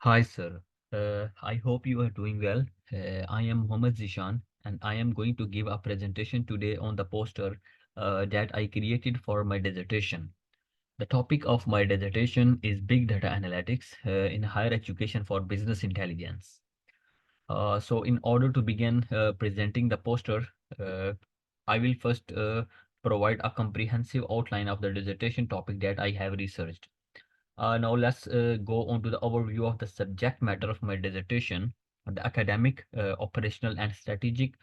Hi, sir. I hope you are doing well. I am Mohammad Zishan, and I am going to give a presentation today on the poster that I created for my dissertation. The topic of my dissertation is Big Data Analytics in Higher Education for Business Intelligence. So, in order to begin presenting the poster, uh, I will first provide a comprehensive outline of the dissertation topic that I have researched. Now let's go on to the overview of the subject matter of my dissertation. The academic, operational, and strategic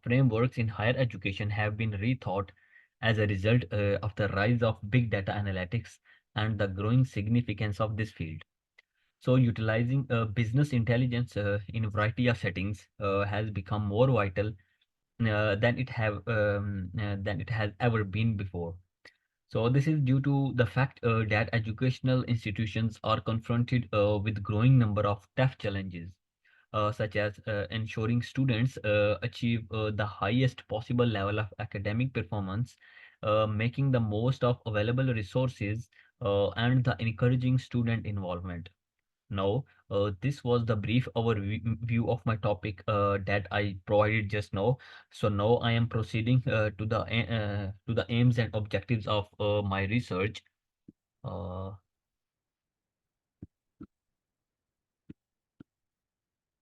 frameworks in higher education have been rethought as a result of the rise of big data analytics and the growing significance of this field. So, utilizing business intelligence in a variety of settings has become more vital than it has ever been before. So this is due to the fact that educational institutions are confronted with growing number of tough challenges, such as ensuring students achieve the highest possible level of academic performance, making the most of available resources, and the encouraging student involvement. Now, this was the brief overview of my topic that I provided just now. So now I am proceeding to the aims and objectives of my research. Uh,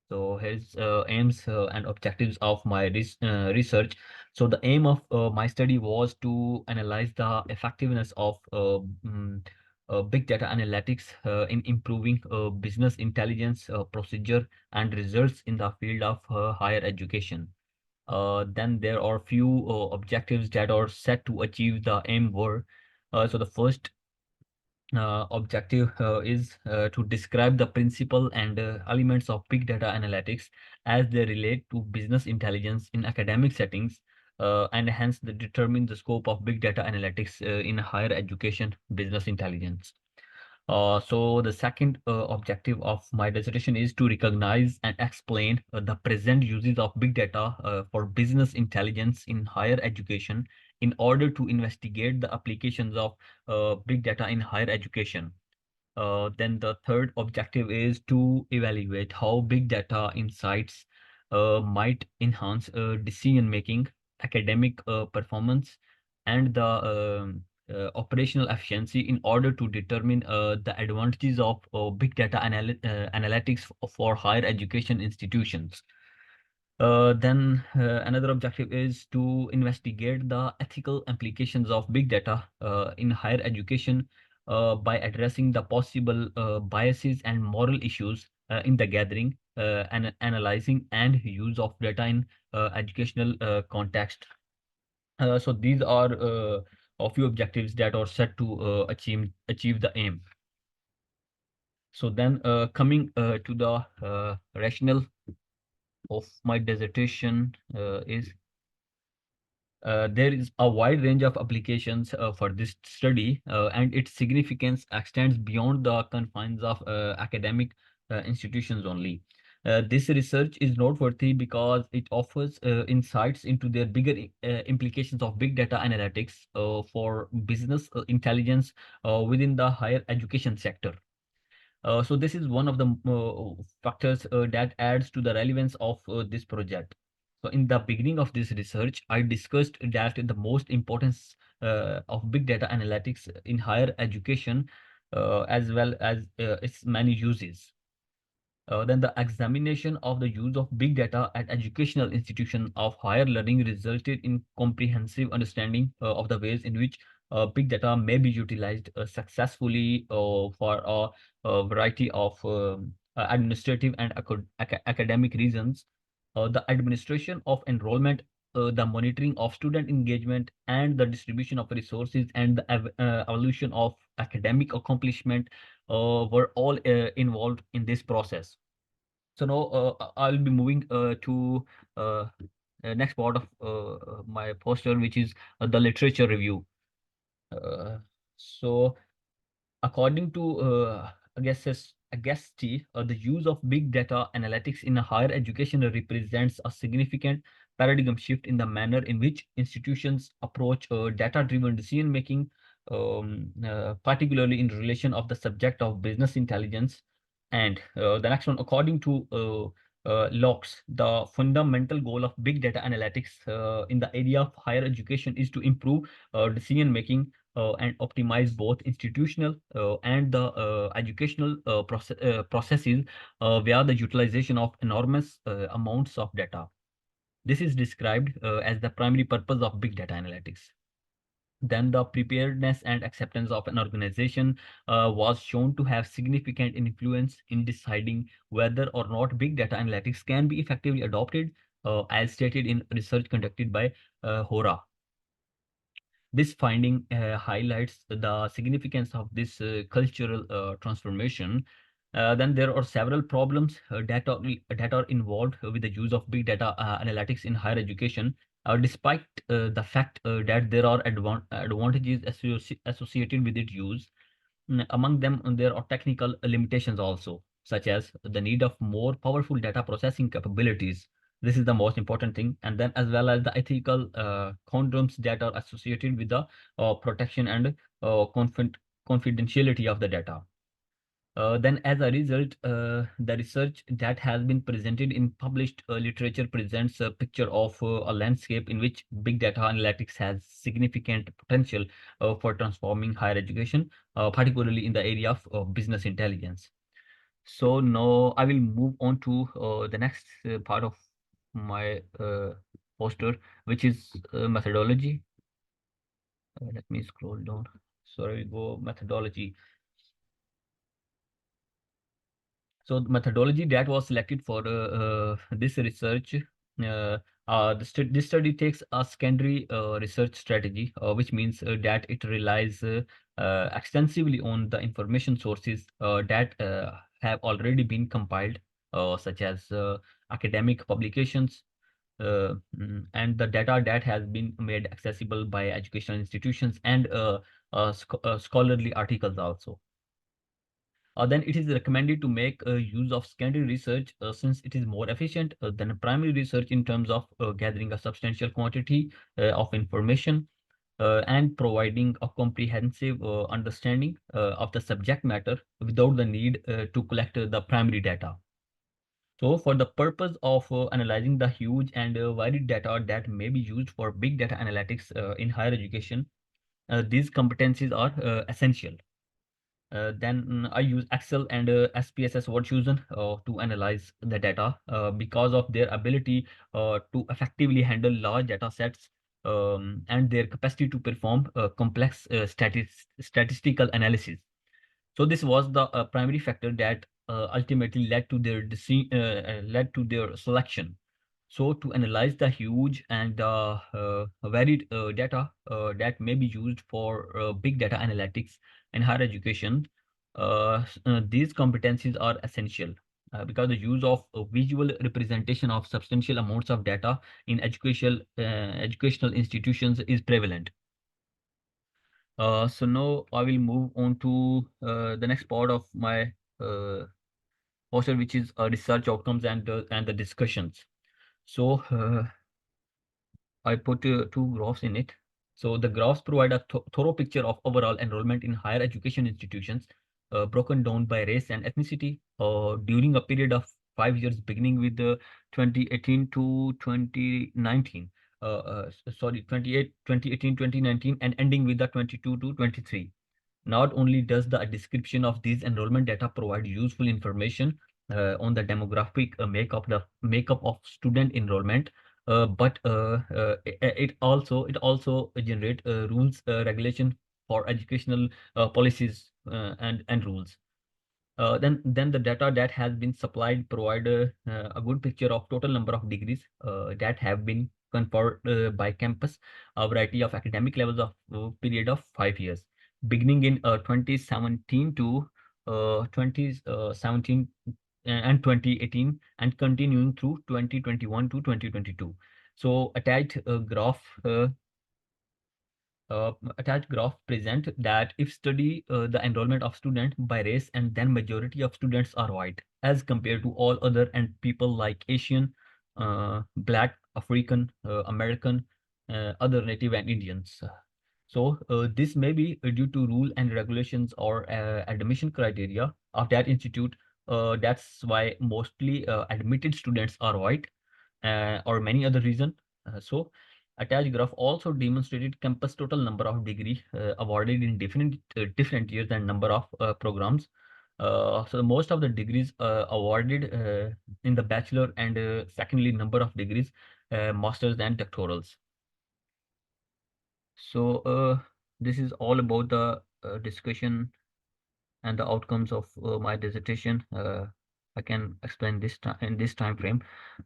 So here's aims and objectives of my research. So the aim of my study was to analyze the effectiveness of big data analytics in improving business intelligence procedure and results in the field of higher education. Then there are few objectives that are set to achieve the aim were. So the first objective is to describe the principle and elements of big data analytics as they relate to business intelligence in academic settings, and hence determine the scope of big data analytics in higher education business intelligence. So the second objective of my dissertation is to recognize and explain the present uses of big data for business intelligence in higher education in order to investigate the applications of big data in higher education. Then the third objective is to evaluate how big data insights might enhance decision making, academic performance, and the operational efficiency in order to determine the advantages of big data analytics for higher education institutions. Then another objective is to investigate the ethical implications of big data in higher education by addressing the possible biases and moral issues in the gathering and analyzing and use of data in educational context. So these are a few objectives that are set to achieve the aim. So then coming to the rationale of my dissertation is there is a wide range of applications for this study, and its significance extends beyond the confines of academic institutions only. This research is noteworthy because it offers insights into the bigger implications of big data analytics for business intelligence within the higher education sector. So this is one of the factors that adds to the relevance of this project. So in the beginning of this research, I discussed that the most importance of big data analytics in higher education, as well as its many uses. Then the examination of the use of big data at educational institutions of higher learning resulted in comprehensive understanding of the ways in which big data may be utilized successfully for a variety of administrative and academic reasons. The administration of enrollment, the monitoring of student engagement, and the distribution of resources and the evaluation of academic accomplishment were all involved in this process. So now I'll be moving to uh, next part of my poster, which is the literature review. Uh, so according to Agassiz, the use of big data analytics in higher education represents a significant paradigm shift in the manner in which institutions approach data-driven decision making, particularly in relation of the subject of business intelligence. And the next one, according to Locke's, the fundamental goal of big data analytics in the area of higher education is to improve decision making and optimize both institutional and the educational processes via the utilization of enormous amounts of data. This is described as the primary purpose of big data analytics. Then the preparedness and acceptance of an organization was shown to have significant influence in deciding whether or not big data analytics can be effectively adopted, as stated in research conducted by Hora. This finding highlights the significance of this cultural transformation. Then there are several problems that are involved with the use of big data analytics in higher education, despite the fact that there are advantages associated with its use. Among them, there are technical limitations also, such as the need of more powerful data processing capabilities. This is the most important thing. And then as well as the ethical conundrums that are associated with the protection and confidentiality of the data. Then as a result, the research that has been presented in published literature presents a picture of a landscape in which big data analytics has significant potential for transforming higher education, particularly in the area of business intelligence. So now I will move on to the next part of my poster, which is methodology. Let me scroll down. Sorry, go methodology. So the methodology that was selected for this research, this study takes a secondary research strategy, which means that it relies extensively on the information sources that have already been compiled, such as academic publications, and the data that has been made accessible by educational institutions and scholarly articles also. Then it is recommended to make use of secondary research since it is more efficient than primary research in terms of gathering a substantial quantity of information and providing a comprehensive understanding of the subject matter without the need to collect the primary data. So for the purpose of analyzing the huge and varied data that may be used for big data analytics in higher education, these competencies are essential. Then I use Excel and SPSS word fusion to analyze the data because of their ability to effectively handle large data sets and their capacity to perform complex statistical analysis. So this was the primary factor that ultimately led to their selection. So to analyze the huge and varied data that may be used for big data analytics in higher education, these competencies are essential because the use of visual representation of substantial amounts of data in educational institutions is prevalent. So now I will move on to the next part of my poster, which is research outcomes and the discussions. So I put two graphs in it. So the graphs provide a thorough picture of overall enrollment in higher education institutions, broken down by race and ethnicity, during a period of 5 years, beginning with 2018 to 2019. 2018, and ending with the 22 to 23. Not only does the description of these enrollment data provide useful information on the demographic makeup of student enrollment, but it also generate rules regulation for educational policies and rules. Then the data that has been supplied provide a good picture of total number of degrees that have been conferred by campus, a variety of academic levels of period of 5 years, beginning in 2017 to 2017 and 2018 and continuing through 2021 to 2022. So attached graph present that if study the enrollment of student by race, and then majority of students are white as compared to all other and people like Asian, Black, African, American, other native and Indians. So this may be due to rule and regulations or admission criteria of that institute, That's why mostly admitted students are white, or many other reason. So attached graph also demonstrated campus total number of degree awarded in different years and number of programs. So most of the degrees awarded in the bachelor, and secondly number of degrees, masters and doctorals. So this is all about the discussion and the outcomes of my dissertation. I can explain this time in this time frame.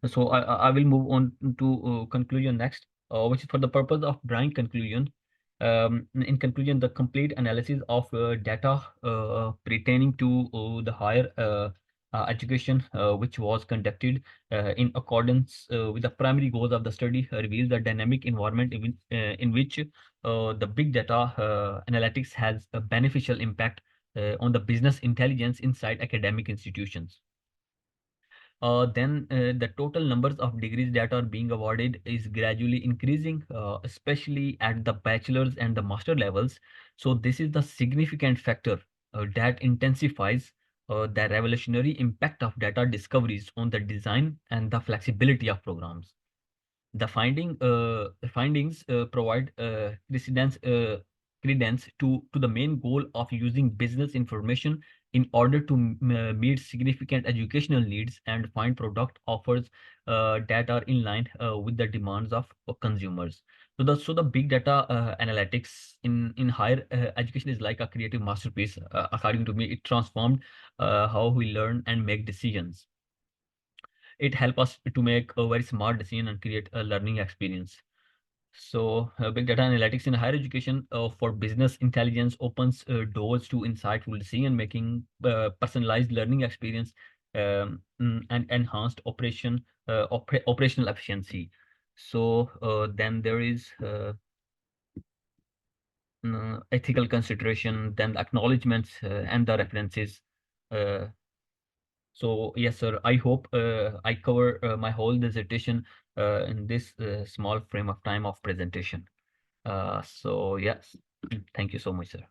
So I will move on to conclusion next, which is for the purpose of drawing conclusion. In conclusion, the complete analysis of data pertaining to the higher education, which was conducted in accordance with the primary goals of the study, reveals the dynamic environment in which the big data analytics has a beneficial impact on the business intelligence inside academic institutions. Then the total numbers of degrees that are being awarded is gradually increasing, especially at the bachelor's and the master levels. So this is the significant factor that intensifies the revolutionary impact of data discoveries on the design and the flexibility of programs. The findings provide credence to the main goal of using business information in order to meet significant educational needs and find product offers that are in line with the demands of consumers. So the big data analytics in higher education is like a creative masterpiece. According to me, it transformed how we learn and make decisions. It helps us to make a very smart decision and create a learning experience. So big data analytics in higher education for business intelligence opens doors to insightful decision making, personalized learning experience, and enhanced operational efficiency. So then there is ethical consideration, then the acknowledgements and the references. Uh, So yes, sir. I hope I cover my whole dissertation in this small frame of time of presentation. So yes, thank you so much, sir.